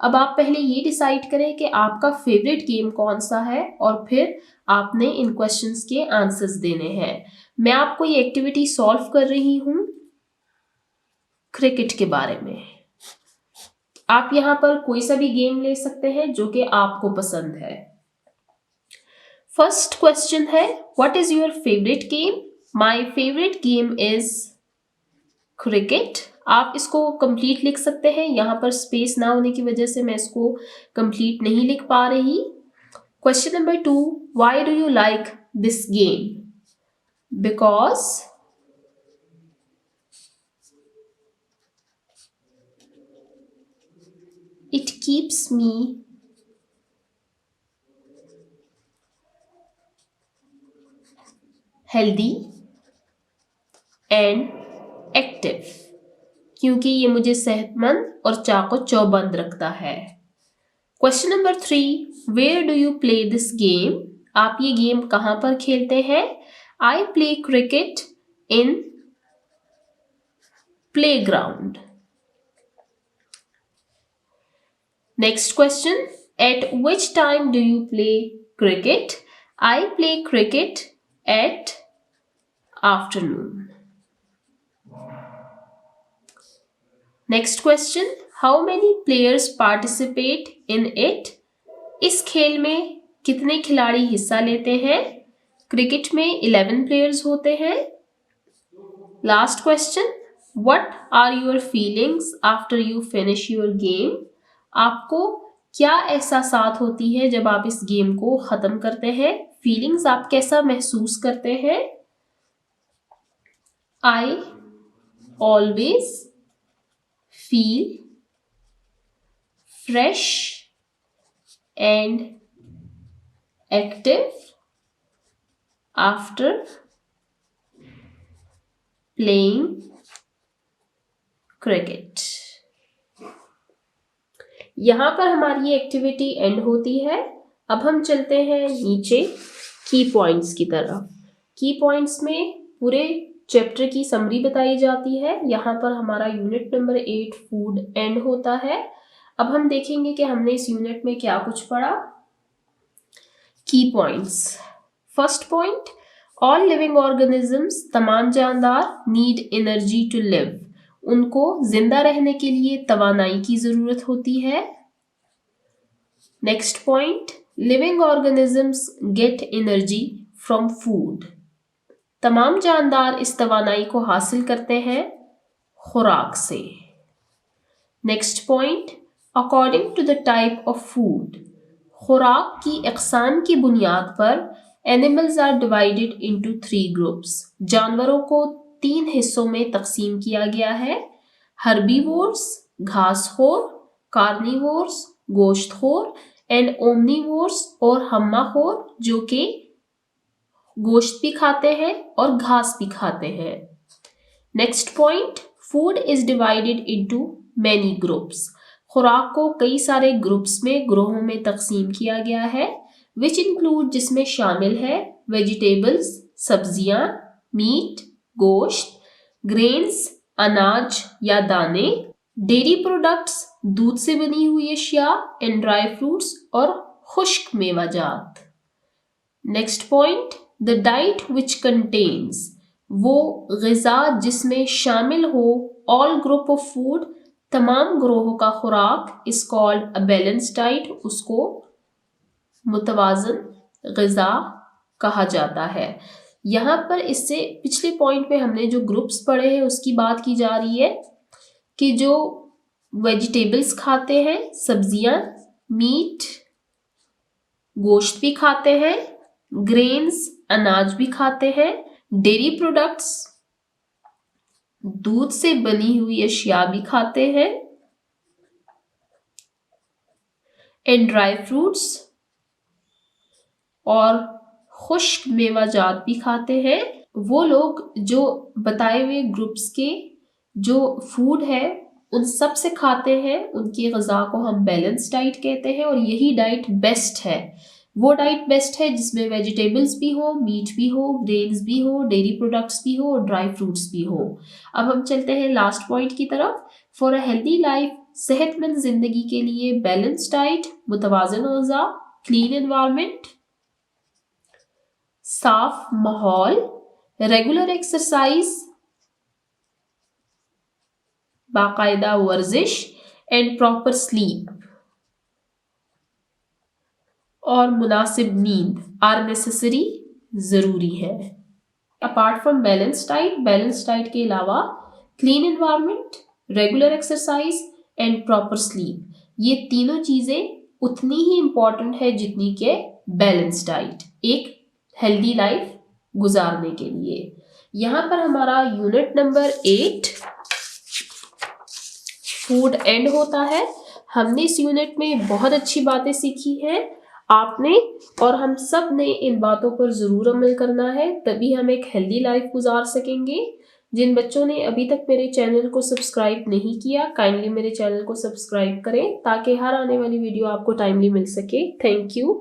अब आप पहले ये डिसाइड करें कि आपका फेवरेट गेम कौन सा है और फिर आपने इन क्वेश्चंस के आंसर्स देने हैं। मैं आपको ये एक्टिविटी सॉल्व कर रही हूँ क्रिकेट के बारे में। आप यहाँ पर कोई सा भी गेम ले सकते हैं जो कि आपको पसंद है। फर्स्ट क्वेश्चन है, what is your favourite game? My favourite game is cricket. आप इसको कंप्लीट लिख सकते हैं। यहाँ पर स्पेस ना होने की वजह से मैं इसको कंप्लीट नहीं लिख पा रही। Question number 2, why do you like this game? Because it keeps me healthy and active, क्योंकि ये मुझे सेहतमंद और चाको चौबंद रखता है। Question number 3, where do you play this game? आप ये गेम कहाँ पर खेलते हैं? I play cricket in playground. Next question, at which time do you play cricket? I play cricket at afternoon. Next question, how many players participate in it? इस खेल में कितने खिलाड़ी हिस्सा लेते हैं? क्रिकेट में 11 प्लेयर्स होते हैं। Last question, what are your feelings after you finish your game? आपको क्या एहसासात होती है जब आप इस गेम को खत्म करते हैं? फीलिंग्स, आप कैसा महसूस करते हैं? I always feel fresh and active after playing cricket. यहाँ पर हमारी ये एक्टिविटी एंड होती है। अब हम चलते हैं नीचे की पॉइंट्स की तरफ। की पॉइंट्स में पूरे चैप्टर की समरी बताई जाती है। यहाँ पर हमारा यूनिट नंबर 8 फूड एंड होता है। अब हम देखेंगे कि हमने इस यूनिट में क्या कुछ पढ़ा। की points, first point, all living organisms, तमाम जानदार, नीड एनर्जी टू लिव, उनको जिंदा रहने के लिए तवानाई की जरूरत होती है। Next point, living organisms get energy from food, तमाम जानदार इस तवानाई को हासिल करते हैं खुराक से। Next point, according to the type of food, खुराक की अक़साम की बुनियाद पर animals are divided into 3 groups, जानवरों को 3 हिस्सों में तकसीम किया गया है। हर्बीवोर्स, घासखोर, कार्निवोर्स, गोश्तखोर, एंड ओमनीवोर्स और हम्माखोर, जो कि गोश्त भी खाते हैं और घास भी खाते हैं। Next point, food is divided into many groups. खुराक को कई सारे ग्रुप्स में, ग्रोहों में तकसीम किया गया है। विच इंक्लूड, जिसमें शामिल है वेजिटेबल्स, सब्जियां, मीट, गोश्त, ग्रेन्स, अनाज या दाने, डेयरी प्रोडक्ट्स, दूध से बनी हुई अशिया, एंड ड्राई फ्रूट्स और खुश्क मेवाजात। Next point, the diet which contains, वो ग़िज़ा जिसमें शामिल हो ऑल ग्रुप ऑफ फूड, तमाम ग्रोहों का खुराक, is called a balance diet, उसको मुतवाज़न ग़िज़ा कहा जाता है। यहाँ पर इससे पिछले पॉइंट में हमने जो ग्रुप्स पढ़े हैं उसकी बात की जा रही है कि जो वेजिटेबल्स खाते हैं, सब्जियां, मीट, गोश्त भी खाते हैं, ग्रेन्स, अनाज भी खाते हैं, डेयरी प्रोडक्ट्स, दूध से बनी हुई अशिया भी खाते हैं, एंड ड्राई फ्रूट्स और खुश्क मेवाजात भी खाते हैं। वो लोग जो बताए हुए ग्रुप्स के जो फूड है उन सब से खाते हैं, उनकी ग़िज़ा को हम बैलेंस डाइट कहते हैं और यही डाइट बेस्ट है। वो डाइट बेस्ट है जिसमें वेजिटेबल्स भी हो, मीट भी हो, ग्रेन्स भी हो, डेयरी प्रोडक्ट्स भी हो और ड्राई फ्रूट्स भी हो। अब हम चलते हैं लास्ट पॉइंट की तरफ। फॉर अ हेल्दी लाइफ, सेहतमंद जिंदगी के लिए बैलेंस डाइट, मुतवाज़न ग़िज़ा, क्लीन एनवायरनमेंट, साफ माहौल, रेगुलर एक्सरसाइज, बाकायदा वर्जिश एंड प्रॉपर स्लीप और मुनासिब नींद आर नेसेसरी, ज़रूरी है। अपार्ट फ्रॉम बैलेंस डाइट के अलावा clean environment, regular exercise and proper sleep, ये तीनों चीज़ें उतनी ही इम्पॉर्टेंट है जितनी के बैलेंस डाइट एक हेल्दी लाइफ गुजारने के लिए। यहाँ पर हमारा यूनिट नंबर 8 फूड एंड होता है। हमने इस यूनिट में बहुत अच्छी बातें सीखी हैं। आपने और हम सब ने इन बातों पर ज़रूर अमल करना है, तभी हम एक हेल्दी लाइफ गुजार सकेंगे। जिन बच्चों ने अभी तक मेरे चैनल को सब्सक्राइब नहीं किया, काइंडली मेरे चैनल को सब्सक्राइब करें ताकि हर आने वाली वीडियो आपको टाइमली मिल सके। Thank you.